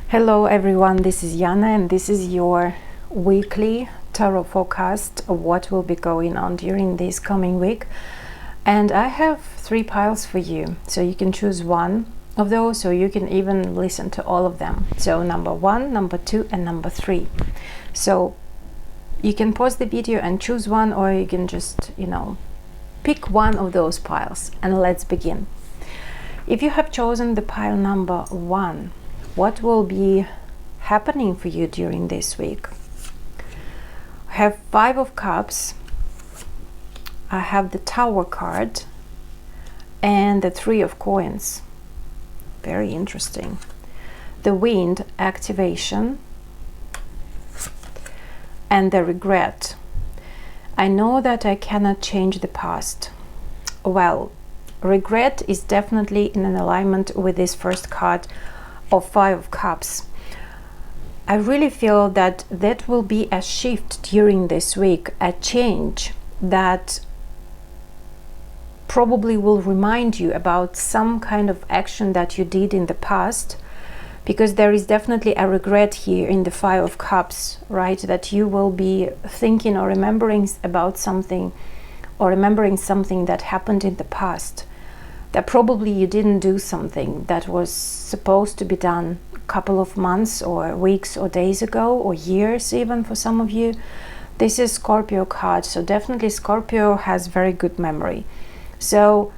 Hello everyone, this is Yana and this is your weekly tarot forecast of what will be going on during this coming week. And I have 3 piles for you, so you can choose one of those, or you can even listen to all of them. So number 1, number 2 and number 3. So you can pause the video and choose one, or you can just, pick one of those piles and let's begin. If you have chosen the pile number 1, what will be happening for you during this week? I have 5 of Cups, I have the Tower card and the 3 of Coins. Very interesting. The Wind activation and the Regret. I know that I cannot change the past. Well, regret is definitely in an alignment with this first card of 5 of Cups. I really feel that that will be a shift during this week, a change that probably will remind you about some kind of action that you did in the past, because there is definitely a regret here in the 5 of Cups, right? That you will be thinking or remembering about something, or remembering something that happened in the past, that probably you didn't do something that was supposed to be done a couple of months or weeks or days ago, or years even for some of you. This is Scorpio card, so definitely Scorpio has very good memory. So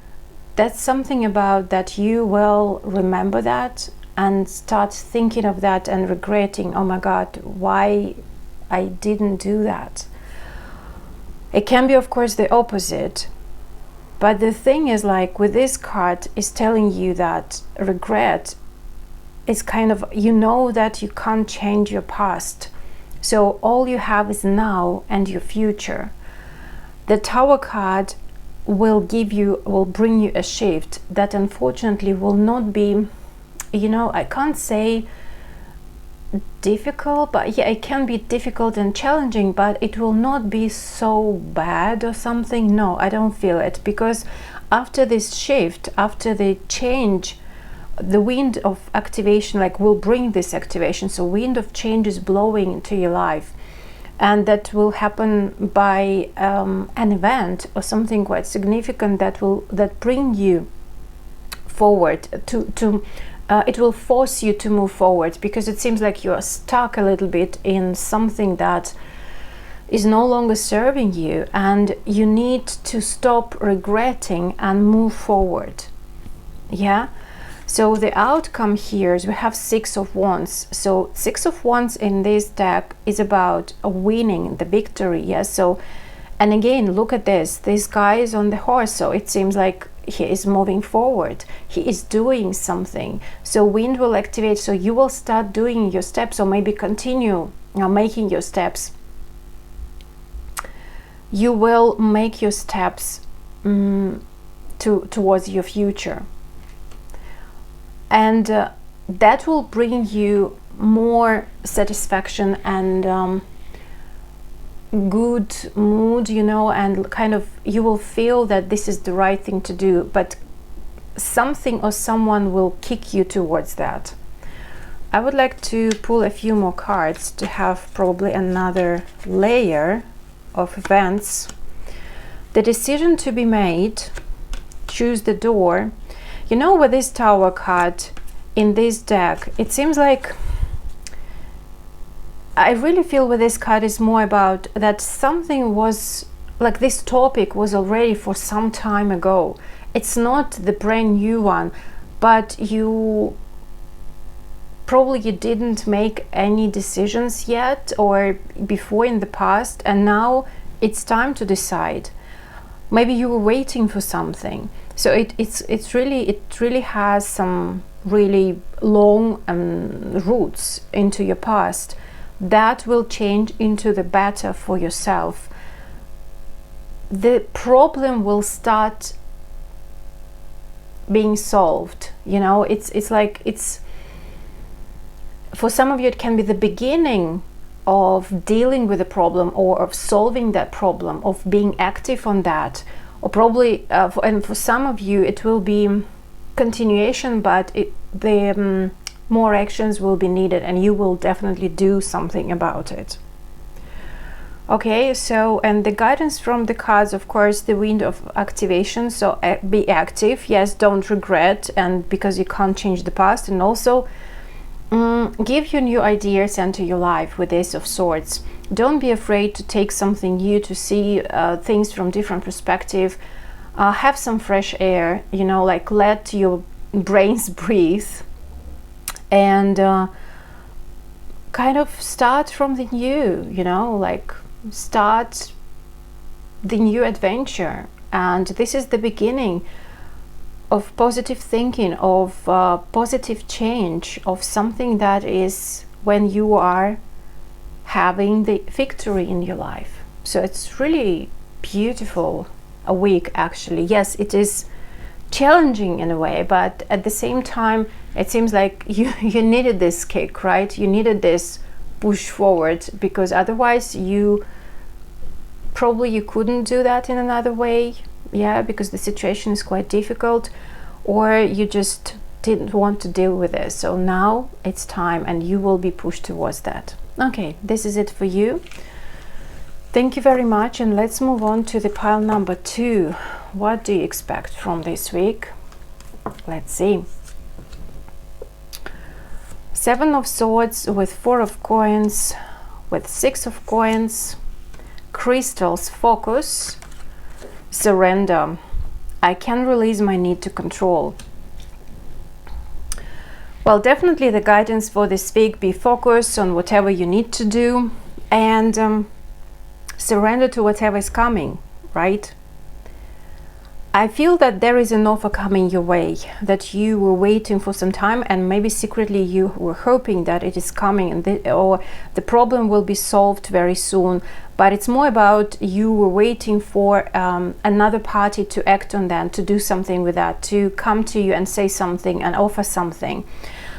that's something about that you will remember that and start thinking of that and regretting, oh my God, why I didn't do that. It can be, of course, the opposite. But the thing is, like with this card, is telling you that regret is kind of, you know that you can't change your past. So all you have is now and your future. The Tower card will bring you a shift that unfortunately will not be, I can't say difficult, but yeah, it can be difficult and challenging, but it will not be so bad or something. No, I don't feel it, because after this shift, after the change, the wind of activation will bring this activation. So wind of change is blowing into your life, and that will happen by an event or something quite significant that bring you forward to it will force you to move forward, because it seems like you are stuck a little bit in something that is no longer serving you, and you need to stop regretting and move forward. Yeah, so the outcome here is we have 6 of Wands. So 6 of Wands in this deck is about winning the victory. Yes, so, and again, look at this guy is on the horse, so it seems like he is moving forward, he is doing something. So wind will activate, so you will start doing your steps, or maybe continue making your steps. You will make your steps towards your future, and that will bring you more satisfaction and good mood, and kind of you will feel that this is the right thing to do, but something or someone will kick you towards that. I would like to pull a few more cards to have probably another layer of events. The decision to be made, choose the door. With this Tower card in this deck, it seems like I really feel with this card is more about that something was like, this topic was already for some time ago. It's not the brand new one, but you didn't make any decisions yet or before in the past, and now it's time to decide. Maybe you were waiting for something. So it really has some really long roots into your past that will change into the better for yourself. The problem will start being solved. It's for some of you, it can be the beginning of dealing with the problem, or of solving that problem, of being active on that, or probably and for some of you it will be continuation, but the more actions will be needed, and you will definitely do something about it. Okay, so, and the guidance from the cards, of course, the wind of activation. So be active, yes, don't regret, and because you can't change the past, and also give you new ideas into your life with Ace of Swords. Don't be afraid to take something new, to see things from different perspective. Have some fresh air, you know, like let your brains breathe, and kind of start from the new, you know, like start the new adventure. And this is the beginning of positive thinking, of positive change, of something that is when you are having the victory in your life. So it's really beautiful a week, actually. Yes, it is challenging in a way, but at the same time it seems like you needed this kick, right? You needed this push forward, because otherwise you couldn't do that in another way. Yeah, because the situation is quite difficult, or you just didn't want to deal with it. So now it's time, and you will be pushed towards that. Okay, this is it for you. Thank you very much, and let's move on to the pile number 2. What do you expect from this week? Let's see. 7 of Swords with 4 of Coins, with 6 of Coins, crystals, focus, surrender. I can release my need to control. Well, definitely the guidance for this week, be focused on whatever you need to do, and surrender to whatever is coming, right? I feel that there is an offer coming your way that you were waiting for some time, and maybe secretly you were hoping that it is coming, and or the problem will be solved very soon. But it's more about you were waiting for another party to act on that, to do something with that, to come to you and say something and offer something.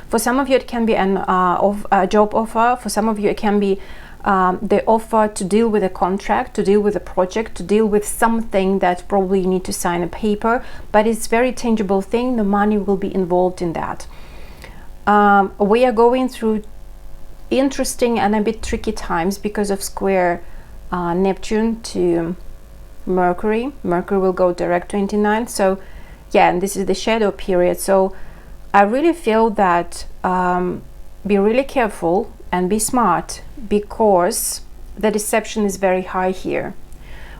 For some of you it can be a job offer. For some of you it can be the offer to deal with a contract, to deal with a project, to deal with something that probably you need to sign a paper, but it's very tangible thing. The money will be involved in that. We are going through interesting and a bit tricky times because of square Neptune to Mercury. Mercury will go direct 29. So yeah, and this is the shadow period. So I really feel that be really careful and be smart, because the deception is very high here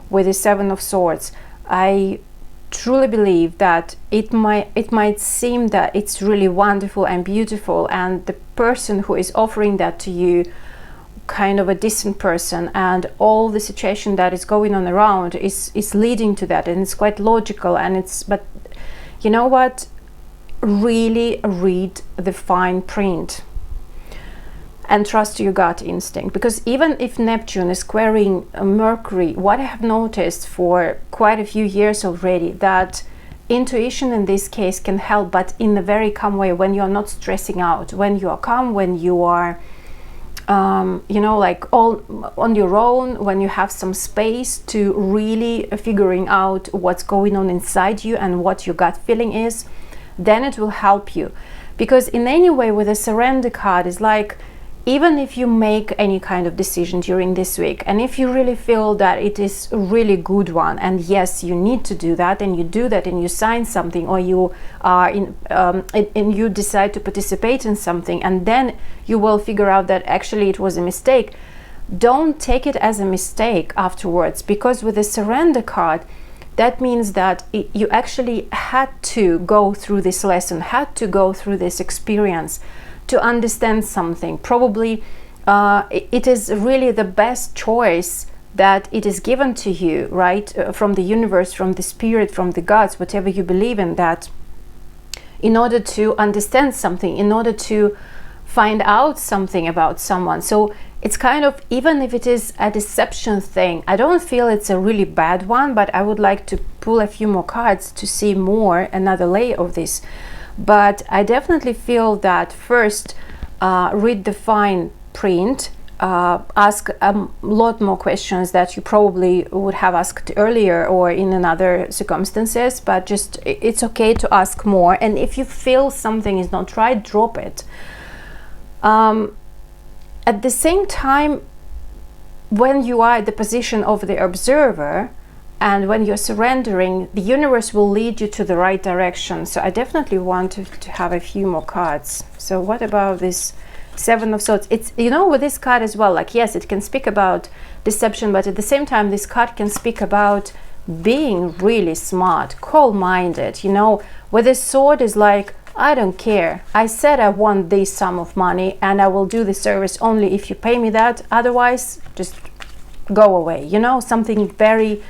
with the 7 of Swords. I truly believe that it might seem that it's really wonderful and beautiful, and the person who is offering that to you, kind of a decent person, and all the situation that is going on around is leading to that, and it's quite logical. And but you know what, really read the fine print and trust your gut instinct, because even if Neptune is squaring Mercury, what I have noticed for quite a few years already, that intuition in this case can help, but in a very calm way, when you are not stressing out, when you are calm, when you are you know, like all on your own, when you have some space to really figuring out what's going on inside you and what your gut feeling is, then it will help you. Because in any way, with a surrender card, is like, even if you make any kind of decision during this week, and if you really feel that it is a really good one, and yes, you need to do that, and you do that, and you sign something, or you are and you decide to participate in something, and then you will figure out that actually it was a mistake, don't take it as a mistake afterwards, because with the surrender card, that means that you actually had to go through this lesson, had to go through this experience to understand something. Probably it is really the best choice that it is given to you, right, from the universe, from the spirit, from the gods, whatever you believe in, that in order to understand something, in order to find out something about someone. So it's kind of, even if it is a deception thing, I don't feel it's a really bad one, but I would like to pull a few more cards to see more, another layer of this. But I definitely feel that first, read the fine print, ask a lot more questions that you probably would have asked earlier or in another circumstances, but just it's okay to ask more. And if you feel something is not right, drop it. At the same time, when you are at the position of the observer and when you're surrendering, the universe will lead you to the right direction. So I definitely want to have a few more cards. So what about this Seven of Swords? It's, you know, with this card as well, like, yes, it can speak about deception, but at the same time, this card can speak about being really smart, cold-minded. You know, with this sword is like, I don't care. I said I want this sum of money and I will do the service only if you pay me that. Otherwise, just go away. You know, something very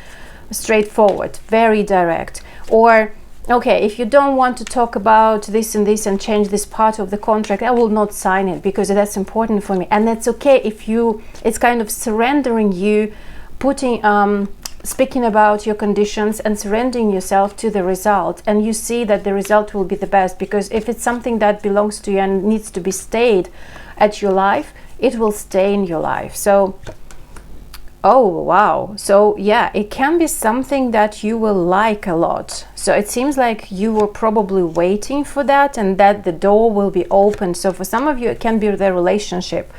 straightforward, very direct. Or, okay, if you don't want to talk about this and this and change this part of the contract, I will not sign it because that's important for me. And that's okay if you, it's kind of surrendering you, putting, speaking about your conditions and surrendering yourself to the result, and you see that the result will be the best, because if it's something that belongs to you and needs to be stayed at your life, it will stay in your life. So, oh wow, so yeah, it can be something that you will like a lot. So it seems like you were probably waiting for that and that the door will be open. So for some of you, it can be the relationship.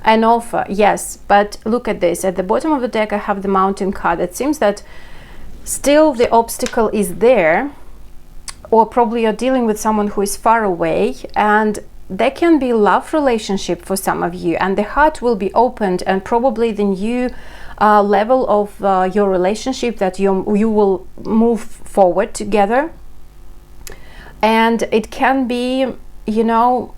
An offer, yes, but look at this. At the bottom of the deck, I have the Mountain card. It seems that still the obstacle is there, or probably you're dealing with someone who is far away, and there can be love relationship for some of you, and the heart will be opened, and probably the new level of your relationship that you will move forward together. And it can be, you know,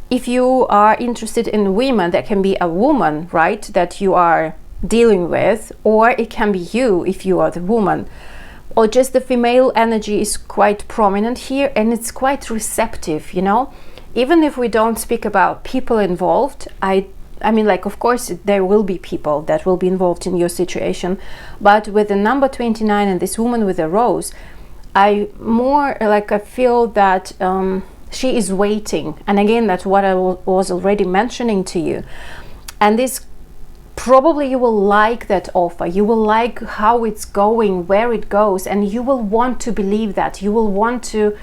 if you are interested in women, there can be a woman, right, that you are dealing with, or it can be you if you are the woman, or just the female energy is quite prominent here, and it's quite receptive, you know. Even if we don't speak about people involved, I mean, like, of course there will be people that will be involved in your situation, but with the number 29 and this woman with a rose, I feel that she is waiting. And again, that's what I was already mentioning to you. And this, probably you will like that offer. You will like how it's going, where it goes, and you will want to believe that. You will want to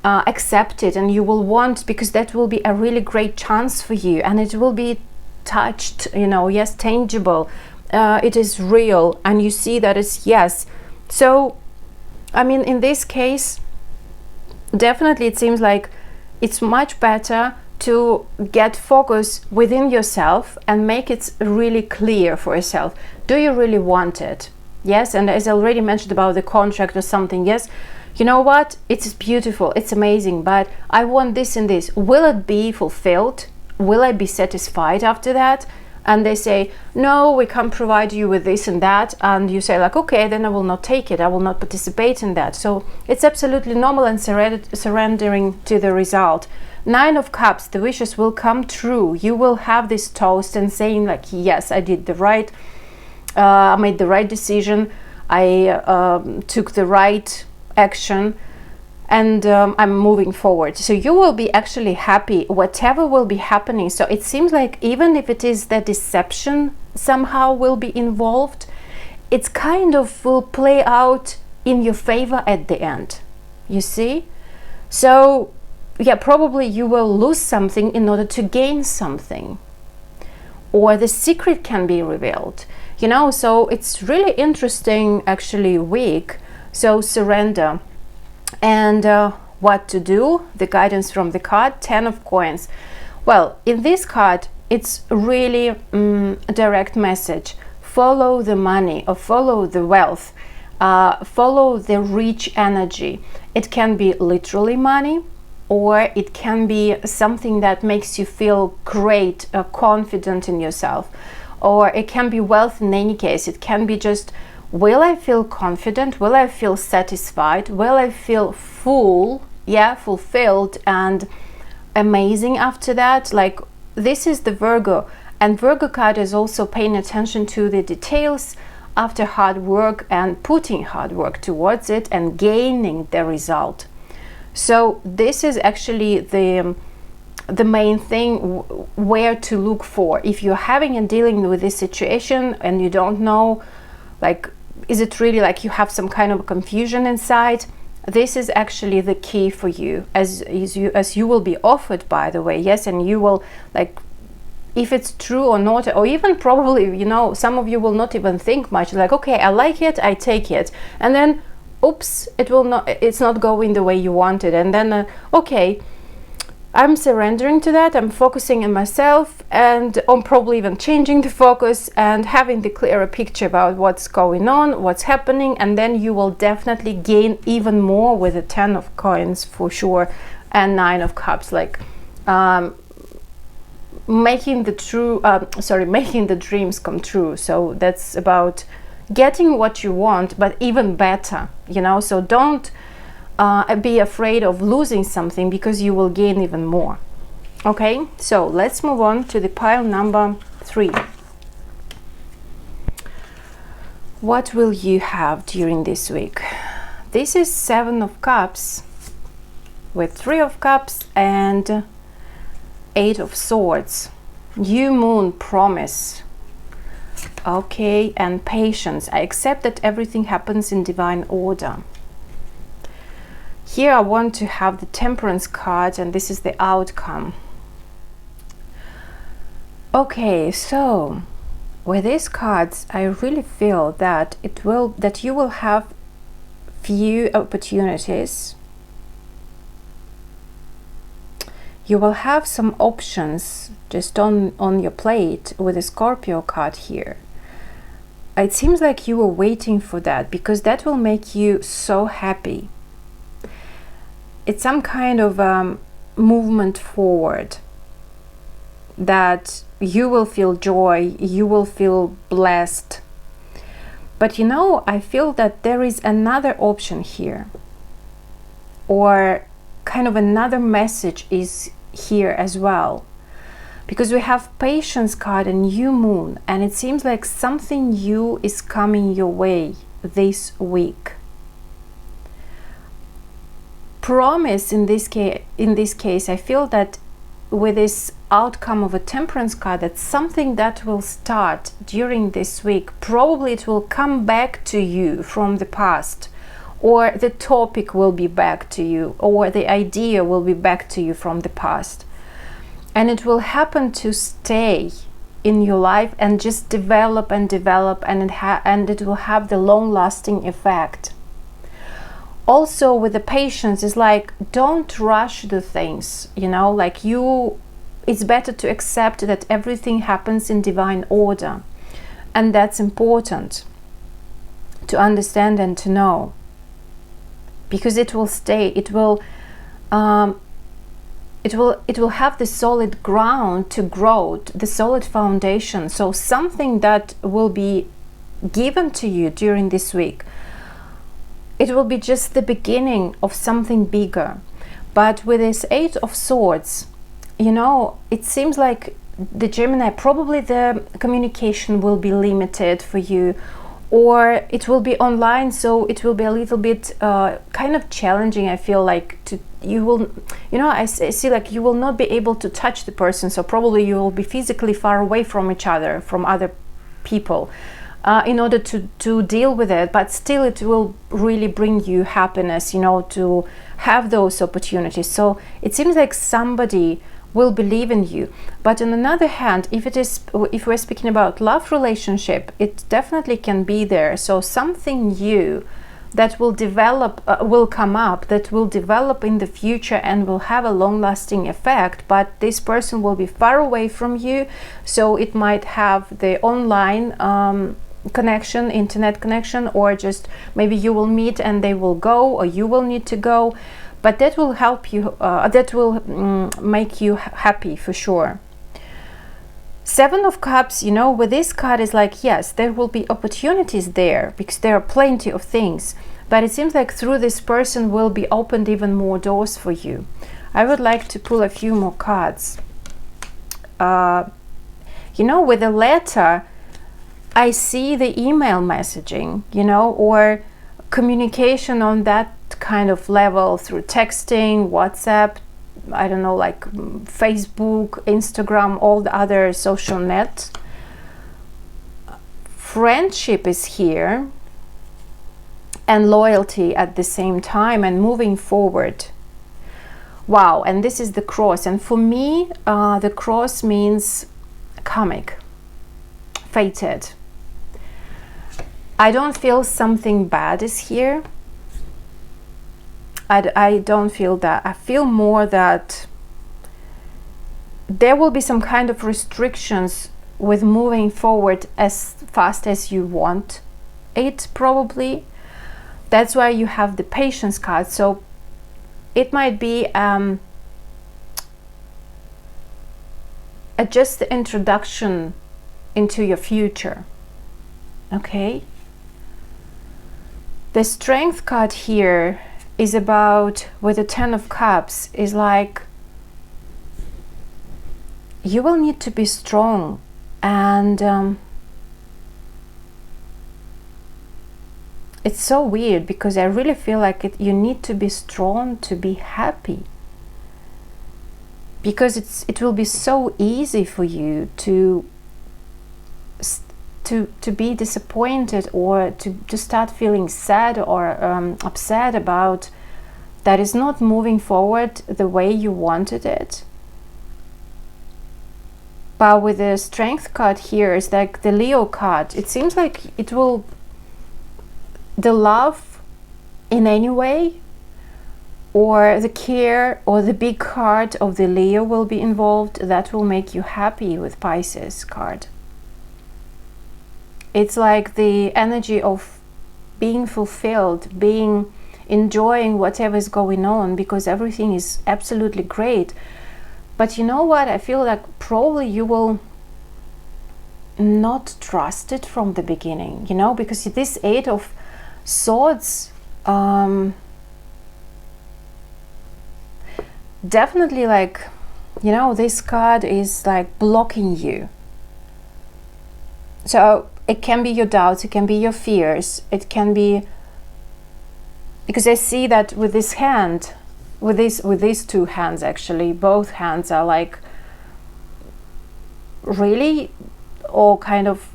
accept it, and you will want, because that will be a really great chance for you, and it will be touched, you know, yes, tangible. It is real, and you see that it's yes. So, I mean, in this case, definitely it seems like it's much better to get focus within yourself and make it really clear for yourself. Do you really want it? Yes, and as I already mentioned about the contract or something, yes, you know what? It's beautiful, it's amazing, but I want this and this. Will it be fulfilled? Will I be satisfied after that? And they say, no, we can't provide you with this and that. And you say like, okay, then I will not take it. I will not participate in that. So it's absolutely normal and surrendering to the result. Nine of Cups, the wishes will come true. You will have this toast and saying like, yes, I did the right, I made the right decision. I took the right action, and I'm moving forward. So you will be actually happy whatever will be happening. So it seems like even if it is that deception somehow will be involved, it's kind of will play out in your favor at the end, you see. So yeah, probably you will lose something in order to gain something, or the secret can be revealed, you know. So it's really interesting actually week. So surrender. And what to do, the guidance from the card, 10 of Coins. Well, in this card, it's really a direct message. Follow the money, or follow the wealth, follow the rich energy. It can be literally money, or it can be something that makes you feel great, confident in yourself, or it can be wealth in any case. It can be just, will I feel confident? Will I feel satisfied? Will I feel full? Yeah, fulfilled and amazing after that? Like, this is the Virgo, and Virgo card is also paying attention to the details after hard work and putting hard work towards it and gaining the result. So this is actually the main thing where to look for. If you're having and dealing with this situation and you don't know, like, is it really like you have some kind of confusion inside, this is actually the key for you, as you will be offered, by the way. Yes, and you will, like, if it's true or not, or even probably, you know, some of you will not even think much, like, okay, I like it, I take it, and then oops, it's not going the way you wanted, and then okay, I'm surrendering to that, I'm focusing on myself, and I'm probably even changing the focus and having the clearer picture about what's going on, what's happening, and then you will definitely gain even more with the 10 of coins for sure, and 9 of cups, like making the dreams come true. So that's about getting what you want, but even better, you know. So don't be afraid of losing something, because you will gain even more. Okay, so let's move on to the pile number 3. What will you have during this week? This is 7 of cups with 3 of cups and 8 of swords. New moon, promise. Okay, and patience. I accept that everything happens in divine order. Here I want to have the temperance card, and this is the outcome. Okay, so with these cards, I really feel that you will have few opportunities. You will have some options just on your plate with the Scorpio card here. It seems like you were waiting for that, because that will make you so happy. It's some kind of movement forward, that you will feel joy, you will feel blessed. But you know, I feel that there is another option here, or kind of another message is here as well, because we have patience card and new moon, and it seems like something new is coming your way this week. Promise, in this case, I feel that with this outcome of a temperance card, that's something that will start during this week. Probably it will come back to you from the past, or the topic will be back to you, or the idea will be back to you from the past, and it will happen to stay in your life and just develop and develop, and it will have the long-lasting effect. Also with the patience, is like, don't rush the things, you know, like it's better to accept that everything happens in divine order, and that's important to understand and to know, because it will stay, it will have the solid ground to grow, the solid foundation. So something that will be given to you during this week, it will be just the beginning of something bigger. But with this 8 of swords, you know, it seems like the Gemini, probably the communication will be limited for you, or it will be online, so it will be a little bit kind of challenging. I feel like I see like you will not be able to touch the person, so probably you will be physically far away from each other, from other people, in order to deal with it. But still, it will really bring you happiness, you know, to have those opportunities. So it seems like somebody will believe in you. But on another hand, if we're speaking about love relationship, it definitely can be there. So something new that will develop, will come up, that will develop in the future and will have a long-lasting effect. But this person will be far away from you, so it might have the online connection, internet connection, or just maybe you will meet and they will go, or you will need to go. But that will help you, that will make you happy for sure. 7 of Cups, you know, with this card is like, yes, there will be opportunities there, because there are plenty of things. But it seems like through this person will be opened even more doors for you. I would like to pull a few more cards. You know, with a letter, I see the email messaging, you know, or communication on that kind of level through texting, WhatsApp, I don't know, like Facebook, Instagram, all the other social net. Friendship is here, and loyalty at the same time, and moving forward. Wow, and this is the cross, and for me the cross means karmic, fated. I don't feel something bad is here. I don't feel that. I feel more that there will be some kind of restrictions with moving forward as fast as you want it, probably. That's why you have the patience card. So it might be just the introduction into your future. Okay. The Strength card here is about, with the 10 of Cups, is like you will need to be strong, and it's so weird because I really feel like you need to be strong to be happy, because it will be so easy for you to be disappointed, or to start feeling sad or upset about that is not moving forward the way you wanted it. But with the Strength card here, is like the Leo card. It seems like it will, the love in any way, or the care, or the big heart of the Leo will be involved. That will make you happy with Pisces card. It's like the energy of being fulfilled, enjoying whatever is going on, because everything is absolutely great. But you know what? I feel like probably you will not trust it from the beginning, you know, because this 8 of Swords definitely, like, you know, this card is like blocking you. So it can be your doubts, it can be your fears, it can be, because I see that with this hand, with these two hands, actually both hands are like really, or kind of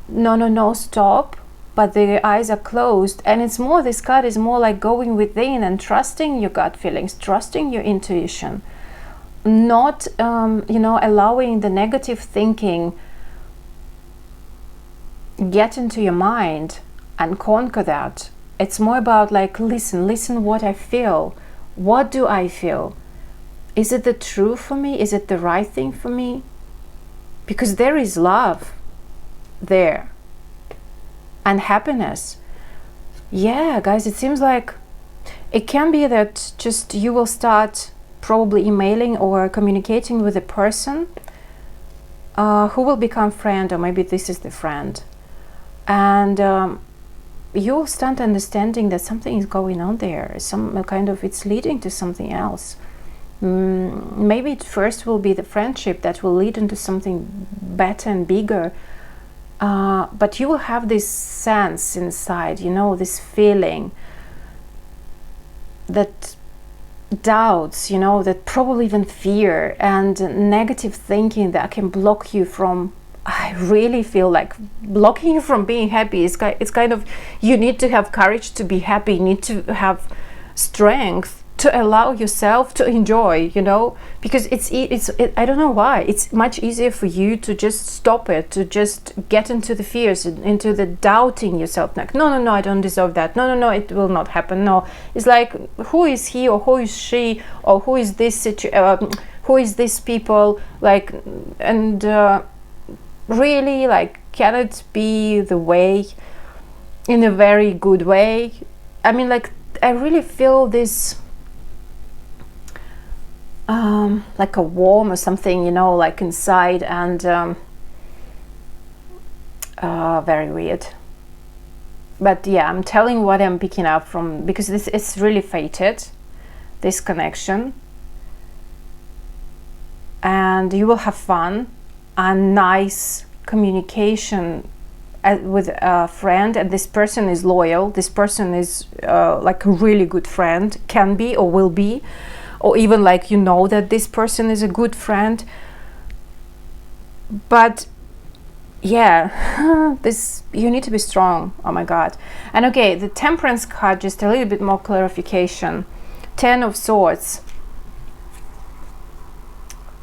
no, stop, but the eyes are closed. And it's more, this card is more like going within and trusting your gut feelings, trusting your intuition, not you know, allowing the negative thinking get into your mind and conquer that. It's more about like, listen what I feel. What do I feel? Is it the truth for me? Is it the right thing for me? Because there is love there and happiness. Yeah, guys, it seems like it can be that just you will start probably emailing or communicating with a person who will become friend, or maybe this is the friend. And you'll start understanding that something is going on there, some kind of, it's leading to something else. Maybe it first will be the friendship that will lead into something better and bigger, but you will have this sense inside, you know, this feeling, that doubts, you know, that probably even fear and negative thinking that can block you from, I really feel like blocking you from being happy. It's kind of, you need to have courage to be happy, you need to have strength to allow yourself to enjoy, you know, because I don't know why, it's much easier for you to just stop it, to just get into the fears, into the doubting yourself, like no, I don't deserve that, no, it will not happen. No, it's like, who is he or who is she, or who is this who is this people, like, and really, like, can it be the way, in a very good way? I mean, like, I really feel this like a worm or something, you know, like inside, and very weird. But yeah, I'm telling what I'm picking up from, because this is really fated, this connection, and you will have fun and nice communication with a friend, and this person is loyal, this person is like a really good friend, can be or will be, or even like, you know, that this person is a good friend. But yeah, this, you need to be strong. Oh my God. And okay, the Temperance card, just a little bit more clarification. 10 of Swords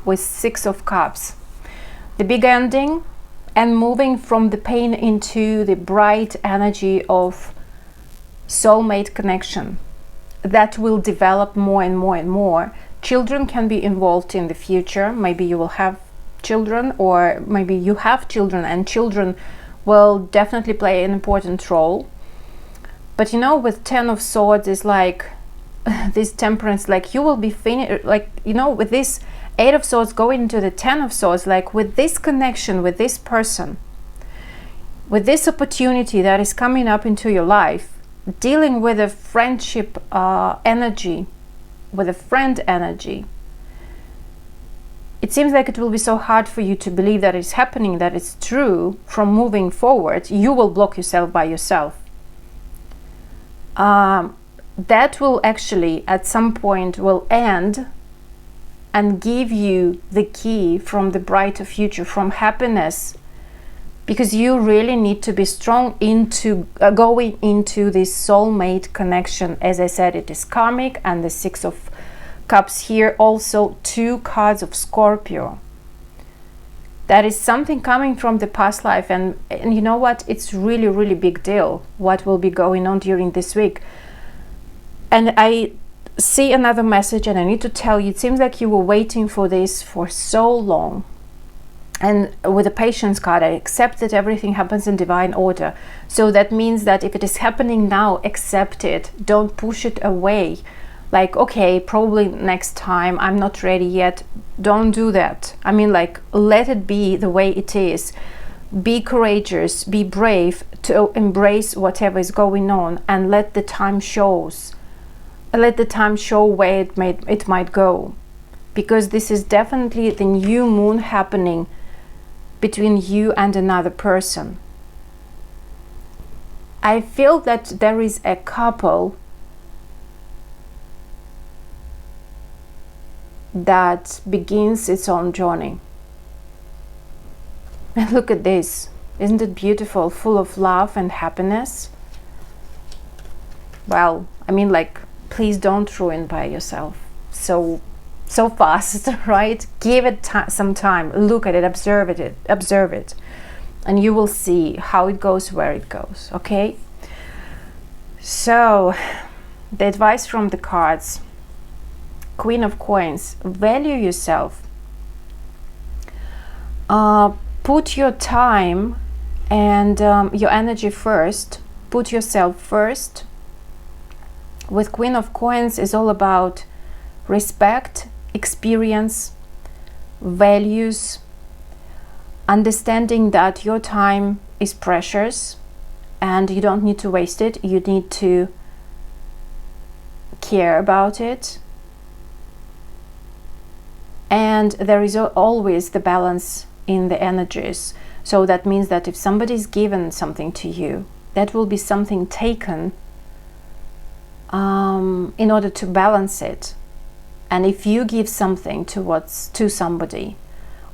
with 6 of Cups. The big ending and moving from the pain into the bright energy of soulmate connection that will develop more and more and more. Children can be involved in the future. Maybe you will have children, or maybe you have children, and children will definitely play an important role. But you know, with 10 of Swords is like this Temperance, like you will be finished, like, you know, with this 8 of Swords going into the 10 of Swords, like with this connection with this person, with this opportunity that is coming up into your life, dealing with a friendship energy, with a friend energy. It seems like it will be so hard for you to believe that it's happening, that it's true. From moving forward, you will block yourself by yourself. That will actually at some point will end and give you the key from the brighter future, from happiness, because you really need to be strong into going into this soulmate connection. As I said, it is karmic, and the 6 of Cups here, also 2 cards of Scorpio. That is something coming from the past life, and you know what, it's really, really big deal what will be going on during this week. And I see another message, and I need to tell you, it seems like you were waiting for this for so long. And with the Patience card, I accept that everything happens in divine order. So that means that if it is happening now, accept it. Don't push it away. Like, okay, probably next time, I'm not ready yet. Don't do that. I mean, like, let it be the way it is. Be courageous, be brave to embrace whatever is going on, and let the time shows. Let the time show where it might go. Because this is definitely the new moon happening between you and another person. I feel that there is a couple that begins its own journey. And look at this. Isn't it beautiful? Full of love and happiness. Well, I mean, like, please don't ruin by yourself so fast, right? Give it some time. Look at it, observe it, and you will see how it goes, where it goes. Okay, so the advice from the cards. Queen of Coins. Value yourself. Put your time and your energy first. Put yourself first. With Queen of Coins is all about respect, experience, values, understanding that your time is precious and you don't need to waste it. You need to care about it. And there is always the balance in the energies. So that means that if somebody's given something to you, that will be something taken in order to balance it. And if you give something to somebody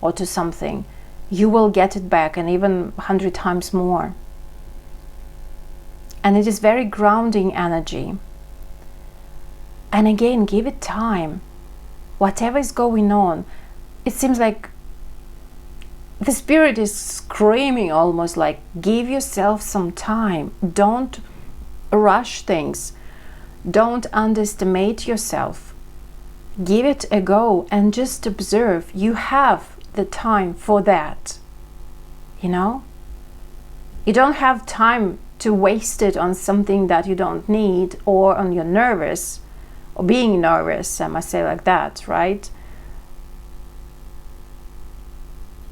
or to something, you will get it back, and even 100 times more. And it is very grounding energy. And again, give it time. Whatever is going on, it seems like the spirit is screaming almost like, give yourself some time. Don't rush things. Don't underestimate yourself. Give it a go and just observe. You have the time for that. You know? You don't have time to waste it on something that you don't need, or on your nervous, or being nervous, I must say, like that, right?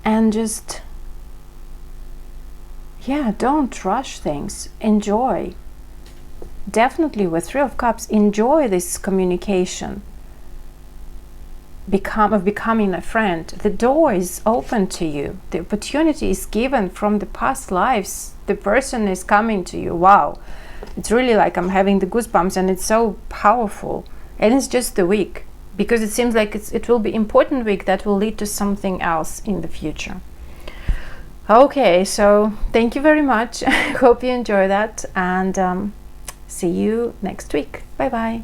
And just, yeah, don't rush things. Enjoy. Definitely with 3 of Cups, enjoy this communication. Becoming a friend. The door is open to you. The opportunity is given from the past lives. The person is coming to you. Wow. It's really like I'm having the goosebumps, and it's so powerful. And it's just the week, because it seems like it will be important week that will lead to something else in the future. Okay, so thank you very much. Hope you enjoy that, and see you next week. Bye bye.